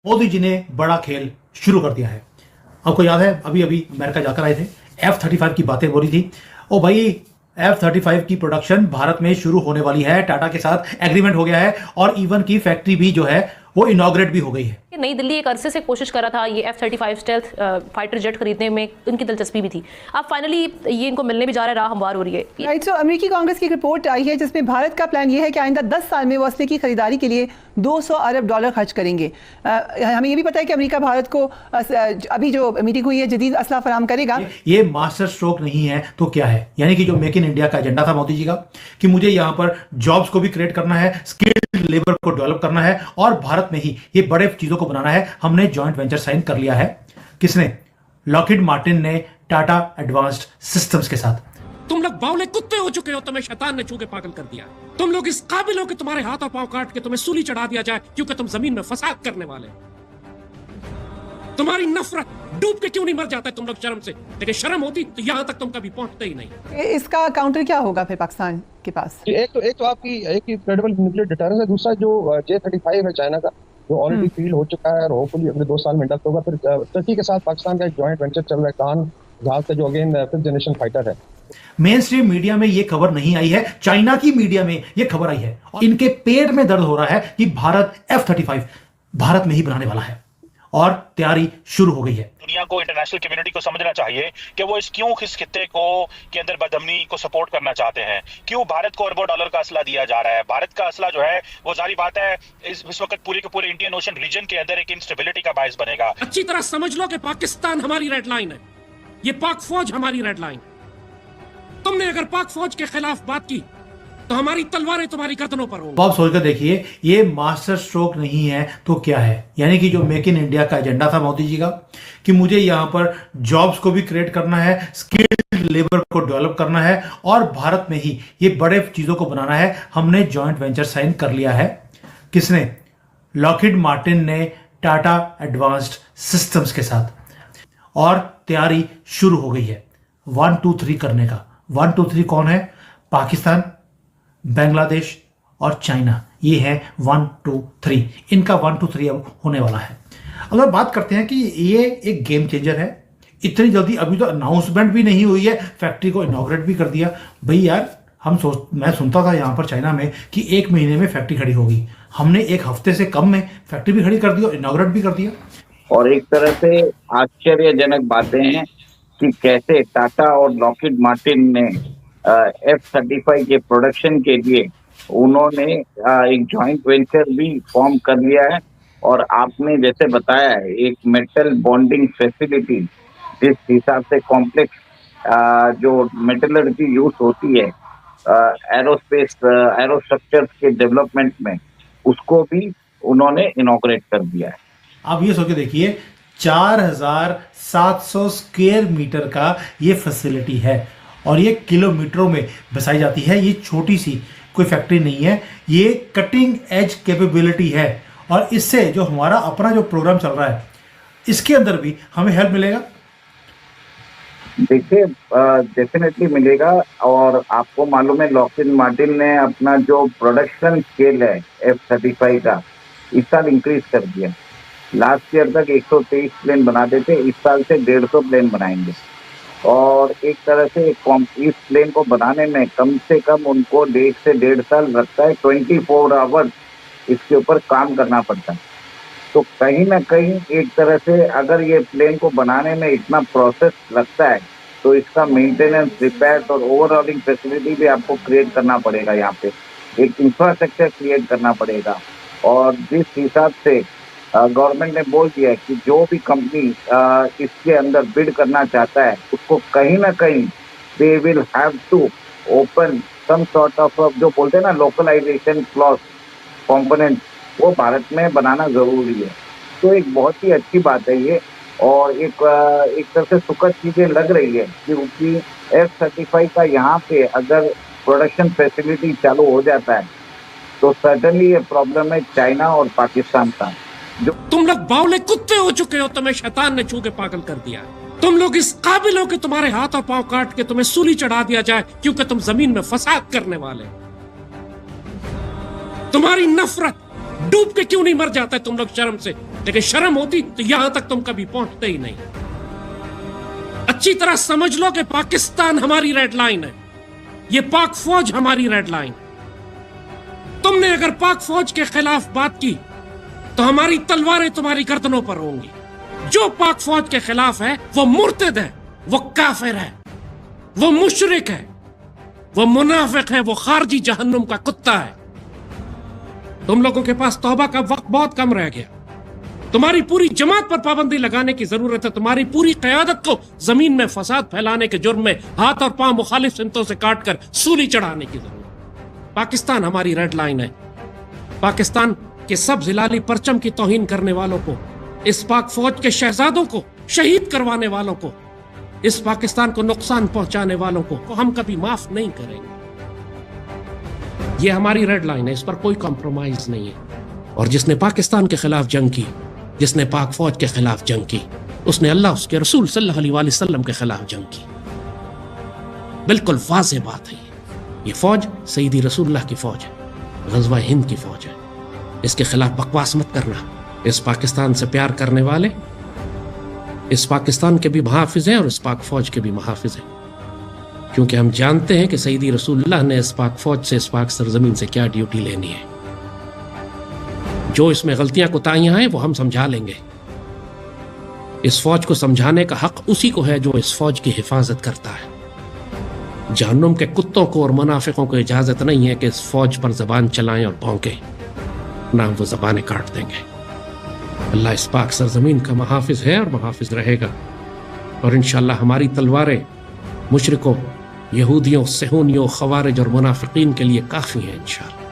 मोदी जी ने बड़ा खेल शुरू कर दिया है। आपको याद है अभी अभी अमेरिका जाकर आए थे, F-35 की बातें हो रही थी। ओ भाई, F-35 की प्रोडक्शन भारत में शुरू होने वाली है, टाटा के साथ एग्रीमेंट हो गया है और इवन की फैक्ट्री भी जो है वो इनॉग्रेट भी हो गई है। नई दिल्ली एक अरसे से कोशिश कर रहा था ये F-35 स्टेल्थ फाइटर जेट खरीदने में, उनकी दिलचस्पी भी थी। अब फाइनली ये इनको मिलने भी जा रहा है, राह हमवार हो रही है। राइट, सो अमेरिकी कांग्रेस की एक रिपोर्ट आई है जिसमें भारत का प्लान ये है कि आइंदा 10 साल में वो असले की खरीदारी के लिए 200 अरब डॉलर खर्च करेंगे। हमें ये भी पता है कि अमेरिका भारत को अभी जो मीटिंग हुई है जदीद असला फराम करेगा। ये मास्टर स्ट्रोक नहीं है तो क्या है? यानी कि जो मेक इन इंडिया का एजेंडा था मोदी जी का, कि मुझे यहाँ पर जॉब्स को भी क्रिएट करना है, स्किल्ड लेबर को डेवलप करना है और भारत में ही ये बड़े चीजों को बनाना है। हमने जॉइंट वेंचर साइन कर लिया है। किसने? लॉकहीड मार्टिन ने टाटा एडवांस्ड सिस्टम्स के साथ। तुम लोग बावले कुत्ते हो चुके हो, तुम्हें शैतान ने छू के पागल कर दिया। तुम लोग इस काबिल हो कि तुम्हारे हाथ और पांव काट के तुम्हें सूली चढ़ा दिया जाए, क्योंकि तुम जमीन में फसाद करने वाले। तुम्हारी नफरत डूब के क्यों नहीं मर जाता है तुम लोग शर्म से? लेकिन शर्म होती तो यहां तक तुम कभी पहुंचते ही नहीं। इसका काउंटर क्या होगा फिर पाकिस्तान के पास? एक तो आपकी एक क्रेडिबल न्यूक्लियर डिटरेंस है, दूसरा जो J-35 है चाइना का, जो ऑलरेडी फील हो चुका है और होपफुली अगले 2 साल में इंडक्ट होगा। फिर टर्की के साथ पाकिस्तान का एक जॉइंट वेंचर चल रहा है, कान जहाज का, जो अगेन 5th जनरेशन फाइटर है। मेन स्ट्रीम मीडिया में ये खबर नहीं आई है, चाइना की मीडिया में ये खबर आई है। इनके पेट में दर्द हो रहा है कि भारत F-35 भारत में ही बनाने वाला है और तैयारी शुरू हो गई है। दुनिया को, इंटरनेशनल कम्युनिटी को समझना चाहिए कि वो क्यों इस खित्ते को के अंदर बदअमनी को सपोर्ट करना चाहते हैं, क्यों भारत को अरबों डॉलर का असला दिया जा रहा है। भारत का असला जो है वो जारी बात है इस वक्त पूरे के पूरे इंडियन ओशन रीजन के अंदर एक इंस्टेबिलिटी का बायस बनेगा। अच्छी तरह समझ लो कि पाकिस्तान हमारी रेड लाइन है, ये पाक फौज हमारी रेड लाइन। तुमने अगर पाक फौज के खिलाफ बात की तो हमारी तलवारें तुम्हारी गर्दनों पर होंगी। आप सोचकर देखिए, ये मास्टर स्ट्रोक नहीं है तो क्या है? यानी कि जो मेक इन इंडिया का एजेंडा था मोदी जी का, कि मुझे यहाँ पर जॉब्स को भी क्रिएट करना है, स्किल्ड लेबर को डेवलप करना है और भारत में ही ये बड़े चीजों को बनाना है। हमने जॉइंट वेंचर साइन कर लिया है। किसने? लॉकहीड मार्टिन ने टाटा एडवांस्ड सिस्टम्स के साथ और तैयारी शुरू हो गई है 1 2 3 करने का। 1 2 3 कौन है? पाकिस्तान, बांग्लादेश और चाइना। ये है 1 2 3। इनका 1 2 3 अब होने वाला है। अगर बात करते हैं कि ये एक गेम चेंजर है, इतनी जल्दी अभी तो अनाउंसमेंट भी नहीं हुई है, फैक्ट्री को इनॉग्रेट भी कर दिया। भाई यार, मैं सुनता था यहाँ पर चाइना में कि 1 महीने में फैक्ट्री खड़ी होगी। हमने 1 हफ्ते से कम में फैक्ट्री भी खड़ी कर दी और इनॉग्रेट भी कर दिया। और एक तरह से आश्चर्यजनक बातें हैं कि कैसे टाटा और लॉकहीड मार्टिन ने F-35 के प्रोडक्शन के लिए उन्होंने एक जॉइंट वेंचर भी फॉर्म कर लिया है। और आपने जैसे बताया है, एक मेटल बॉन्डिंग फैसिलिटी, जिस हिसाब से कॉम्प्लेक्स जो मेटलर्जी यूज होती है एरोस्पेस एरोस्ट्रक्चर्स के डेवलपमेंट में, उसको भी उन्होंने इनॉग्रेट कर दिया है। आप ये सोच के देखिए, 4700 स्क्वायर मीटर का ये फैसिलिटी है और ये किलोमीटरों में बसाई जाती है। ये छोटी सी कोई फैक्ट्री नहीं है, ये कटिंग एज कैपेबिलिटी है। और इससे जो हमारा अपना जो प्रोग्राम चल रहा है, इसके अंदर भी हमें हेल्प मिलेगा। देखिए, डेफिनेटली मिलेगा। और आपको मालूम है, लॉकहीड मार्टिन ने अपना जो प्रोडक्शन स्केल है F-35 का इस साल इंक्रीज कर दिया। लास्ट ईयर तक 123 प्लेन बना देते, इस साल से 150 प्लेन बनाएंगे। और एक तरह से इस प्लेन को बनाने में कम से कम उनको 1.5 से 1.5 साल लगता है। 24 आवर्स इसके ऊपर काम करना पड़ता है। तो कहीं ना कहीं एक तरह से अगर ये प्लेन को बनाने में इतना प्रोसेस लगता है, तो इसका मेंटेनेंस, रिपेयर और ओवरऑलिंग फैसिलिटी भी आपको क्रिएट करना पड़ेगा। यहाँ पे एक इंफ्रास्ट्रक्चर क्रिएट करना पड़ेगा। और जिस हिसाब से गवर्नमेंट ने बोल दिया है कि जो भी कंपनी इसके अंदर बिड करना चाहता है, उसको कहीं ना कहीं they will have to open some sort of, जो बोलते हैं ना, लोकलाइजेशन क्लॉज कंपोनेंट, वो भारत में बनाना जरूरी है। तो एक बहुत ही अच्छी बात है ये। और एक तरह से सुखद चीजें लग रही है क्योंकि F-35 का यहाँ पे अगर प्रोडक्शन फैसिलिटी चालू हो जाता है तो सर्टनली ये प्रॉब्लम है चाइना और पाकिस्तान का। जो तुम लोग बावले कुत्ते हो चुके हो, तुम्हें शैतान ने छू के पागल कर दिया। तुम लोग इस काबिल हो कि तुम्हारे हाथ और पांव काट के तुम्हें सूली चढ़ा दिया जाए, क्योंकि तुम जमीन में फसाद करने वाले। तुम्हारी नफरत डूब के क्यों नहीं मर जाता है तुम लोग शर्म से? लेकिन शर्म होती तो यहां तक तुम कभी पहुंचते ही नहीं। अच्छी तरह समझ लो कि पाकिस्तान हमारी रेड लाइन है, ये पाक फौज हमारी रेड लाइन। तुमने अगर पाक फौज के खिलाफ बात की तो हमारी तलवारें तुम्हारी गर्दनों पर होंगी। जो पाक फौज के खिलाफ है वो मुर्तद है, वो काफिर है, वो मुशरिक है, वो मुनाफिक है, वो खारजी जहन्नुम का कुत्ता है। तुम लोगों के पास तौबा का वक्त बहुत कम रह गया। तुम्हारी पूरी जमात पर पाबंदी लगाने की जरूरत है। तुम्हारी पूरी क़यादत को जमीन में फसाद फैलाने के जुर्म में हाथ और पांव मुखालिफ सिमतों से काटकर सूली चढ़ाने की जरूरत है। पाकिस्तान हमारी रेड लाइन है। पाकिस्तान के सब जिलाली परचम की तौहीन करने वालों को, इस पाक फौज के शहजादों को शहीद करवाने वालों को, इस पाकिस्तान को नुकसान पहुंचाने वालों को हम कभी माफ नहीं करेंगे। यह हमारी रेड लाइन है, इस पर कोई कॉम्प्रोमाइज नहीं है। और जिसने पाकिस्तान के खिलाफ जंग की, जिसने पाक फौज के खिलाफ जंग की, उसने अल्लाह उसके रसूल सल्लल्लाहु अलैहि वसल्लम के खिलाफ जंग की। बिल्कुल वाज़ेह बात है। ये फौज सईदी रसूलुल्लाह की फौज है, ग़ज़वा हिंद की फौज है। इसके खिलाफ बकवास मत करना। इस पाकिस्तान से प्यार करने वाले इस पाकिस्तान के भी मुहाफिज हैं और इस पाक फौज के भी मुहाफिज हैं, क्योंकि हम जानते हैं कि सईदी रसूलुल्लाह ने इस पाक फौज से, इस पाक सरजमीन से क्या ड्यूटी लेनी है। जो इसमें गलतियां कोताहियां हैं वो हम समझा लेंगे। इस फौज को समझाने का हक उसी को है जो इस फौज की हिफाजत करता है। जहन्नुम के कुत्तों को और मुनाफिकों को इजाजत नहीं है कि इस फौज पर जबान चलाएं और भौंके, ना वो जबानें काट देंगे। अल्लाह इस पाक सरजमीन का मुहाफिज है और मुहाफिज रहेगा। और इंशाअल्लाह हमारी तलवारें मुशरिकों, यहूदियों, सहूनियों, खवारिज और मुनाफिकीन के लिए काफ़ी हैं इंशाअल्लाह।